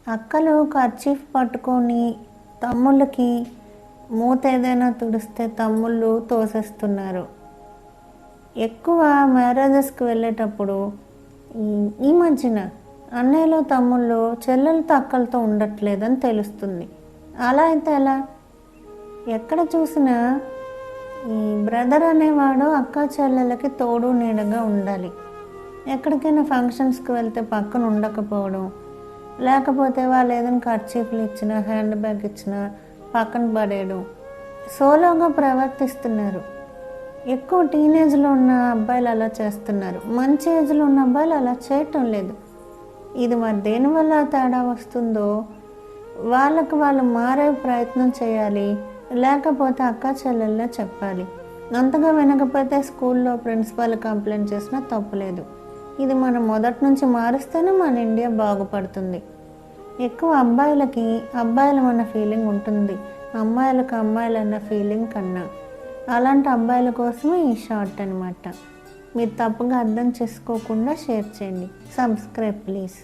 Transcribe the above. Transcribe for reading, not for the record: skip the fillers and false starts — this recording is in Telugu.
అక్కలు కర్చీఫ్ పట్టుకొని తమ్ముళ్ళకి మూత ఏదైనా తుడిస్తే తమ్ముళ్ళు తోసేస్తున్నారు. ఎక్కువ మ్యారేజెస్కి వెళ్ళేటప్పుడు ఈ మధ్యన అన్నయ్యలు తమ్ముళ్ళు చెల్లెలతో అక్కలతో ఉండట్లేదని తెలుస్తుంది. అలా అయితే ఎలా? ఎక్కడ చూసినా ఈ బ్రదర్ అనేవాడు అక్క చెల్లెలకి తోడు నీడగా ఉండాలి. ఎక్కడికైనా ఫంక్షన్స్కి వెళ్తే పక్కన ఉండకపోవడం, లేకపోతే వాళ్ళు ఏదైనా కర్చీఫ్లు ఇచ్చినా హ్యాండ్ బ్యాగ్ ఇచ్చినా పక్కన పడేయడం, సోలోగా ప్రవర్తిస్తున్నారు. ఎక్కువ టీనేజ్లో ఉన్న అబ్బాయిలు అలా చేస్తున్నారు. మంచి ఏజ్లో ఉన్న అబ్బాయిలు అలా చేయటం లేదు. ఇది మరి దేనివల్ల తేడా వస్తుందో వాళ్ళకు వాళ్ళు మారే ప్రయత్నం చేయాలి, లేకపోతే అక్క చెల్లెల్లో చెప్పాలి. అంతగా వినకపోతే స్కూల్లో ప్రిన్సిపాల్ కంప్లైంట్ చేసినా తప్పులేదు. ఇది మనం మొదటి నుంచి మారుస్తేనే మన ఇండియా బాగుపడుతుంది. ఎక్కువ అబ్బాయిలకి అబ్బాయిలు అన్న ఫీలింగ్ ఉంటుంది, అమ్మాయిలకు అమ్మాయిలు అన్న ఫీలింగ్ కన్నా. అలాంటి అబ్బాయిల కోసమే ఈ షార్ట్ అనమాట. మీరు తప్పుగా అర్థం చేసుకోకుండా షేర్ చేయండి. Subscribe please.